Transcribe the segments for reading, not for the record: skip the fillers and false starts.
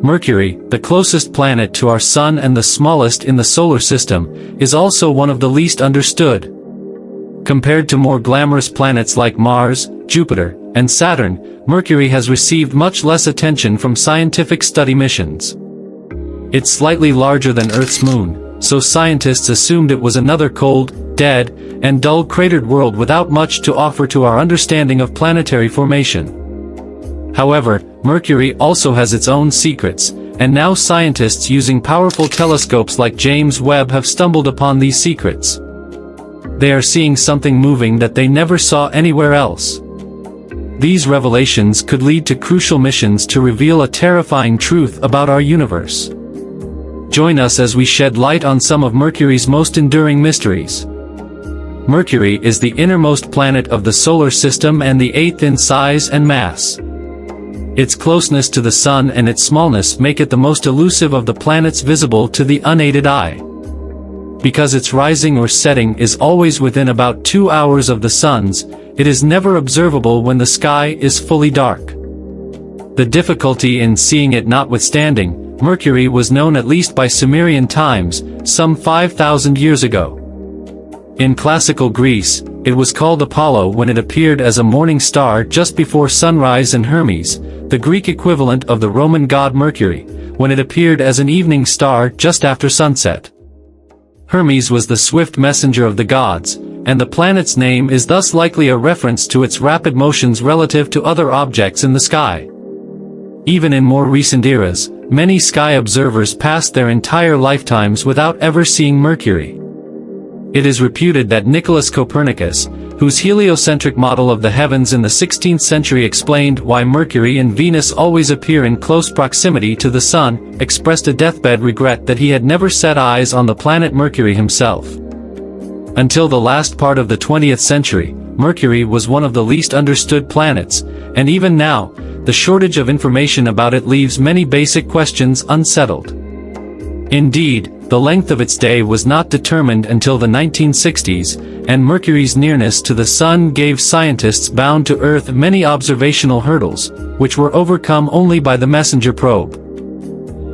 Mercury, the closest planet to our Sun and the smallest in the solar system, is also one of the least understood. Compared to more glamorous planets like Mars, Jupiter, and Saturn, Mercury has received much less attention from scientific study missions. It's slightly larger than Earth's moon, so scientists assumed it was another cold, dead, and dull cratered world without much to offer to our understanding of planetary formation. However, Mercury also has its own secrets, and now scientists using powerful telescopes like James Webb have stumbled upon these secrets. They are seeing something moving that they never saw anywhere else. These revelations could lead to crucial missions to reveal a terrifying truth about our universe. Join us as we shed light on some of Mercury's most enduring mysteries. Mercury is the innermost planet of the solar system and the eighth in size and mass. Its closeness to the Sun and its smallness make it the most elusive of the planets visible to the unaided eye. Because its rising or setting is always within about 2 hours of the Sun's, it is never observable when the sky is fully dark. The difficulty in seeing it notwithstanding, Mercury was known at least by Sumerian times, some 5,000 years ago. In classical Greece, it was called Apollo when it appeared as a morning star just before sunrise, and Hermes, the Greek equivalent of the Roman god Mercury, when it appeared as an evening star just after sunset. Hermes was the swift messenger of the gods, and the planet's name is thus likely a reference to its rapid motions relative to other objects in the sky. Even in more recent eras, many sky observers passed their entire lifetimes without ever seeing Mercury. It is reputed that Nicholas Copernicus, whose heliocentric model of the heavens in the 16th century explained why Mercury and Venus always appear in close proximity to the Sun, expressed a deathbed regret that he had never set eyes on the planet Mercury himself. Until the last part of the 20th century, Mercury was one of the least understood planets, and even now, the shortage of information about it leaves many basic questions unsettled. Indeed, the length of its day was not determined until the 1960s, and Mercury's nearness to the Sun gave scientists bound to Earth many observational hurdles, which were overcome only by the Messenger probe.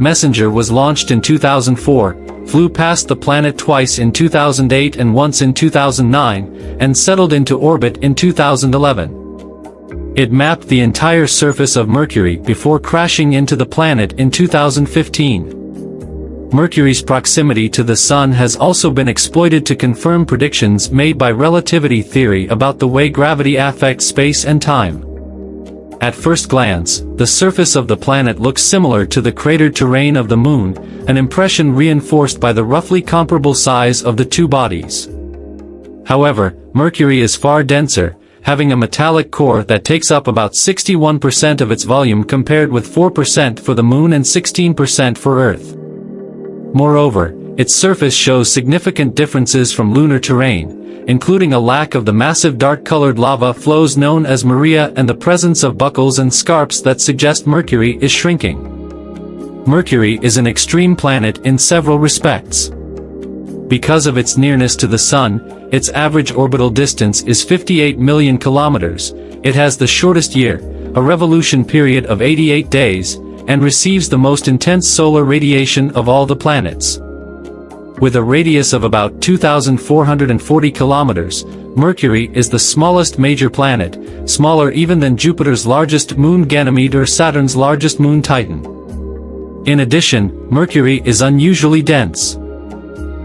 Messenger was launched in 2004, flew past the planet twice in 2008 and once in 2009, and settled into orbit in 2011. It mapped the entire surface of Mercury before crashing into the planet in 2015. Mercury's proximity to the Sun has also been exploited to confirm predictions made by relativity theory about the way gravity affects space and time. At first glance, the surface of the planet looks similar to the cratered terrain of the Moon, an impression reinforced by the roughly comparable size of the two bodies. However, Mercury is far denser, having a metallic core that takes up about 61% of its volume compared with 4% for the Moon and 16% for Earth. Moreover, its surface shows significant differences from lunar terrain, including a lack of the massive dark-colored lava flows known as Maria and the presence of buckles and scarps that suggest Mercury is shrinking. Mercury is an extreme planet in several respects. Because of its nearness to the Sun, its average orbital distance is 58 million kilometers, it has the shortest year, a revolution period of 88 days, and receives the most intense solar radiation of all the planets. With a radius of about 2,440 kilometers, Mercury is the smallest major planet, smaller even than Jupiter's largest moon Ganymede or Saturn's largest moon Titan. In addition, Mercury is unusually dense.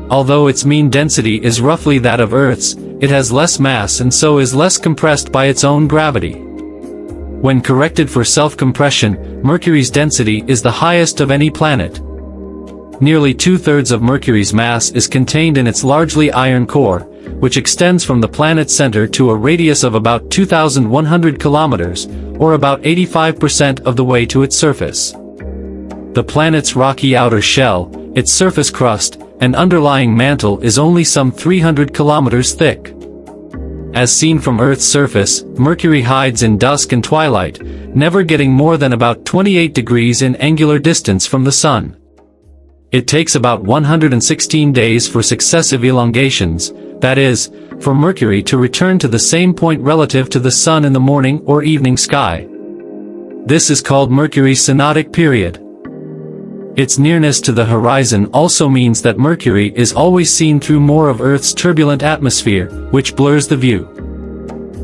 Although its mean density is roughly that of Earth's, it has less mass and so is less compressed by its own gravity. When corrected for self-compression, Mercury's density is the highest of any planet. Nearly 2/3 of Mercury's mass is contained in its largely iron core, which extends from the planet's center to a radius of about 2,100 kilometers, or about 85% of the way to its surface. The planet's rocky outer shell, its surface crust, and underlying mantle is only some 300 kilometers thick. As seen from Earth's surface, Mercury hides in dusk and twilight, never getting more than about 28 degrees in angular distance from the Sun. It takes about 116 days for successive elongations, that is, for Mercury to return to the same point relative to the Sun in the morning or evening sky. This is called Mercury's synodic period. Its nearness to the horizon also means that Mercury is always seen through more of Earth's turbulent atmosphere, which blurs the view.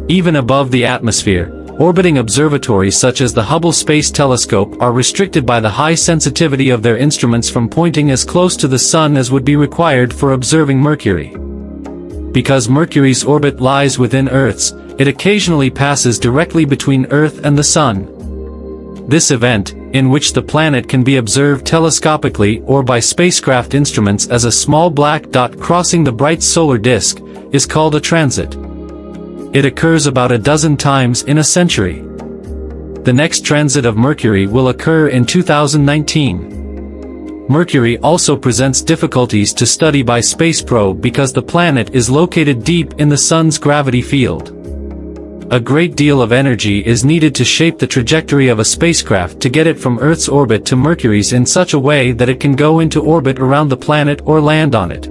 Even above the atmosphere, orbiting observatories such as the Hubble Space Telescope are restricted by the high sensitivity of their instruments from pointing as close to the Sun as would be required for observing Mercury. Because Mercury's orbit lies within Earth's, it occasionally passes directly between Earth and the Sun. This event, in which the planet can be observed telescopically or by spacecraft instruments as a small black dot crossing the bright solar disk, is called a transit. It occurs about a dozen times in a century. The next transit of Mercury will occur in 2019. Mercury also presents difficulties to study by space probe because the planet is located deep in the Sun's gravity field. A great deal of energy is needed to shape the trajectory of a spacecraft to get it from Earth's orbit to Mercury's in such a way that it can go into orbit around the planet or land on it.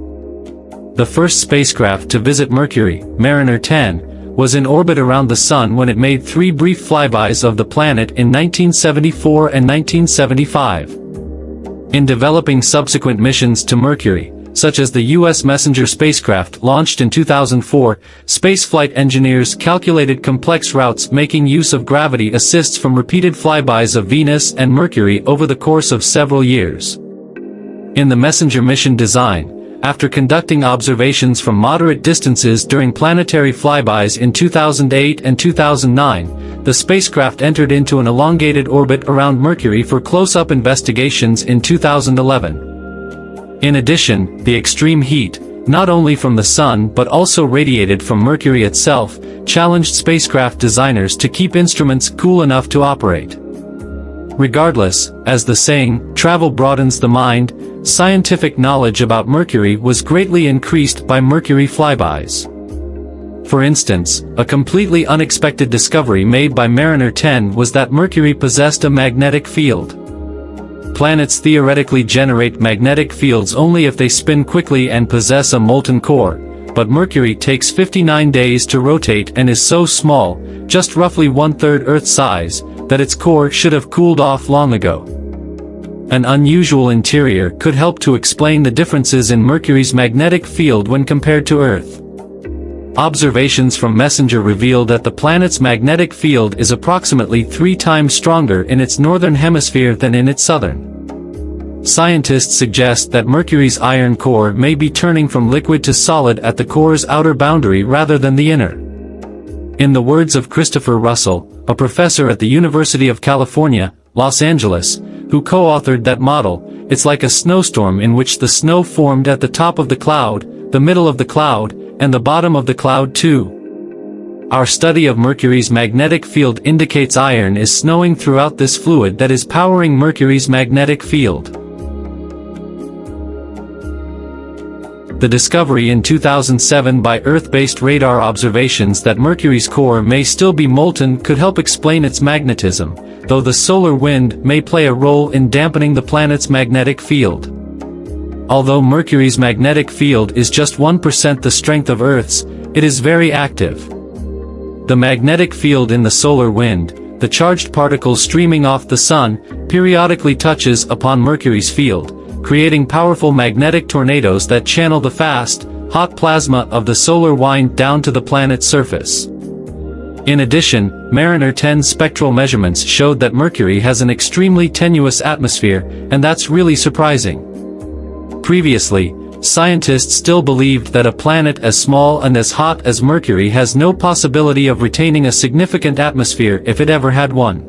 The first spacecraft to visit Mercury, Mariner 10, was in orbit around the Sun when it made 3 brief flybys of the planet in 1974 and 1975. In developing subsequent missions to Mercury, such as the U.S. Messenger spacecraft launched in 2004, spaceflight engineers calculated complex routes making use of gravity assists from repeated flybys of Venus and Mercury over the course of several years. In the Messenger mission design, after conducting observations from moderate distances during planetary flybys in 2008 and 2009, the spacecraft entered into an elongated orbit around Mercury for close-up investigations in 2011. In addition, the extreme heat, not only from the Sun but also radiated from Mercury itself, challenged spacecraft designers to keep instruments cool enough to operate. Regardless, as the saying, "Travel broadens the mind," scientific knowledge about Mercury was greatly increased by Mercury flybys. For instance, a completely unexpected discovery made by Mariner 10 was that Mercury possessed a magnetic field. Planets theoretically generate magnetic fields only if they spin quickly and possess a molten core, but Mercury takes 59 days to rotate and is so small, just roughly 1/3 Earth size, that its core should have cooled off long ago. An unusual interior could help to explain the differences in Mercury's magnetic field when compared to Earth. Observations from Messenger reveal that the planet's magnetic field is approximately 3 times stronger in its northern hemisphere than in its southern. Scientists suggest that Mercury's iron core may be turning from liquid to solid at the core's outer boundary rather than the inner. In the words of Christopher Russell, a professor at the University of California, Los Angeles, who co-authored that model, it's like a snowstorm in which the snow formed at the top of the cloud, the middle of the cloud, and the bottom of the cloud too. Our study of Mercury's magnetic field indicates iron is snowing throughout this fluid that is powering Mercury's magnetic field. The discovery in 2007 by Earth-based radar observations that Mercury's core may still be molten could help explain its magnetism, though the solar wind may play a role in dampening the planet's magnetic field. Although Mercury's magnetic field is just 1% the strength of Earth's, it is very active. The magnetic field in the solar wind, the charged particles streaming off the Sun, periodically touches upon Mercury's field, creating powerful magnetic tornadoes that channel the fast, hot plasma of the solar wind down to the planet's surface. In addition, Mariner 10 spectral measurements showed that Mercury has an extremely tenuous atmosphere, and that's really surprising. Previously, scientists still believed that a planet as small and as hot as Mercury has no possibility of retaining a significant atmosphere if it ever had one.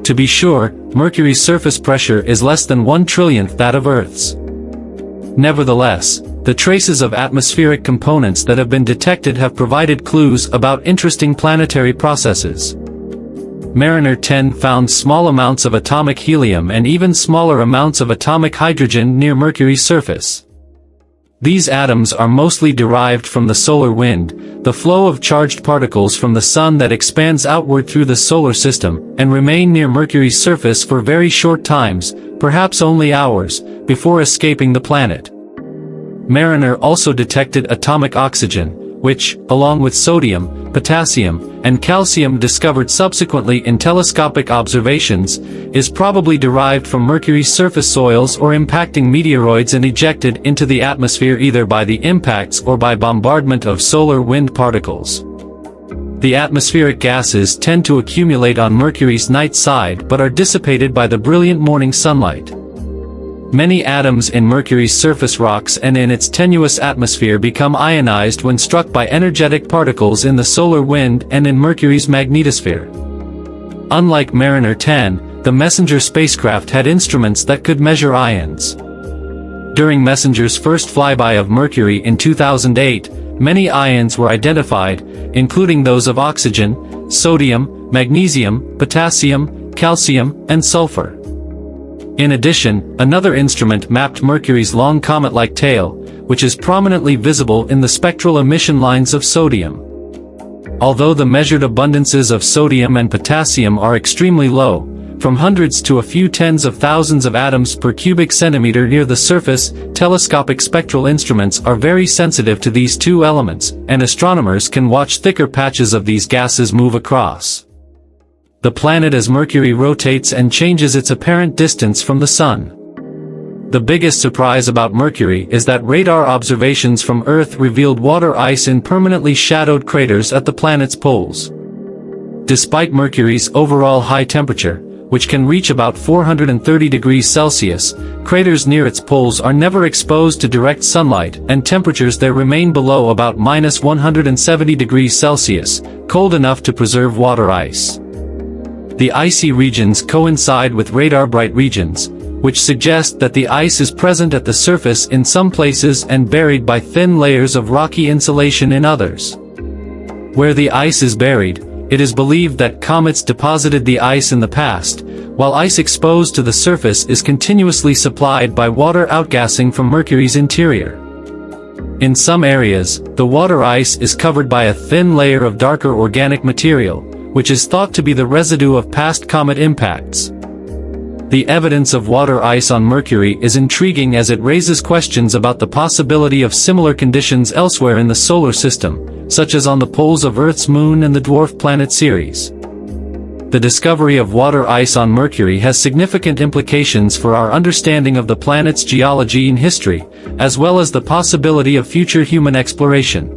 To be sure, Mercury's surface pressure is less than 1/1,000,000,000th that of Earth's. Nevertheless, the traces of atmospheric components that have been detected have provided clues about interesting planetary processes. Mariner 10 found small amounts of atomic helium and even smaller amounts of atomic hydrogen near Mercury's surface. These atoms are mostly derived from the solar wind, the flow of charged particles from the Sun that expands outward through the solar system, and remain near Mercury's surface for very short times, perhaps only hours, before escaping the planet. Mariner also detected atomic oxygen, which, along with sodium, potassium, and calcium discovered subsequently in telescopic observations, is probably derived from Mercury's surface soils or impacting meteoroids and ejected into the atmosphere either by the impacts or by bombardment of solar wind particles. The atmospheric gases tend to accumulate on Mercury's night side but are dissipated by the brilliant morning sunlight. Many atoms in Mercury's surface rocks and in its tenuous atmosphere become ionized when struck by energetic particles in the solar wind and in Mercury's magnetosphere. Unlike Mariner 10, the Messenger spacecraft had instruments that could measure ions. During Messenger's first flyby of Mercury in 2008, many ions were identified, including those of oxygen, sodium, magnesium, potassium, calcium, and sulfur. In addition, another instrument mapped Mercury's long comet-like tail, which is prominently visible in the spectral emission lines of sodium. Although the measured abundances of sodium and potassium are extremely low, from hundreds to a few tens of thousands of atoms per cubic centimeter near the surface, telescopic spectral instruments are very sensitive to these two elements, and astronomers can watch thicker patches of these gases move across the planet as Mercury rotates and changes its apparent distance from the Sun. The biggest surprise about Mercury is that radar observations from Earth revealed water ice in permanently shadowed craters at the planet's poles. Despite Mercury's overall high temperature, which can reach about 430 degrees Celsius, craters near its poles are never exposed to direct sunlight, and temperatures there remain below about -170 degrees Celsius, cold enough to preserve water ice. The icy regions coincide with radar-bright regions, which suggest that the ice is present at the surface in some places and buried by thin layers of rocky insulation in others. Where the ice is buried, it is believed that comets deposited the ice in the past, while ice exposed to the surface is continuously supplied by water outgassing from Mercury's interior. In some areas, the water ice is covered by a thin layer of darker organic material, which is thought to be the residue of past comet impacts. The evidence of water ice on Mercury is intriguing as it raises questions about the possibility of similar conditions elsewhere in the solar system, such as on the poles of Earth's moon and the dwarf planet Ceres. The discovery of water ice on Mercury has significant implications for our understanding of the planet's geology and history, as well as the possibility of future human exploration.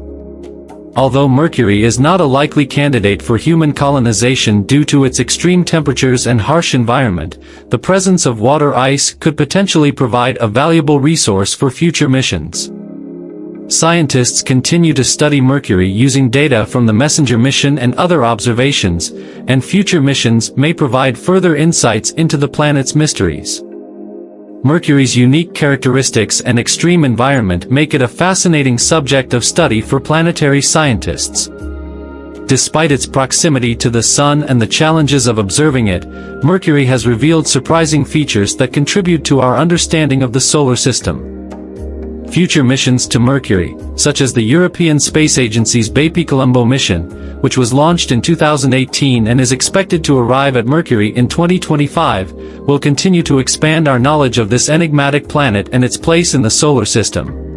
Although Mercury is not a likely candidate for human colonization due to its extreme temperatures and harsh environment, the presence of water ice could potentially provide a valuable resource for future missions. Scientists continue to study Mercury using data from the Messenger mission and other observations, and future missions may provide further insights into the planet's mysteries. Mercury's unique characteristics and extreme environment make it a fascinating subject of study for planetary scientists. Despite its proximity to the Sun and the challenges of observing it, Mercury has revealed surprising features that contribute to our understanding of the solar system. Future missions to Mercury, such as the European Space Agency's Bepi-Colombo mission, which was launched in 2018 and is expected to arrive at Mercury in 2025, will continue to expand our knowledge of this enigmatic planet and its place in the solar system.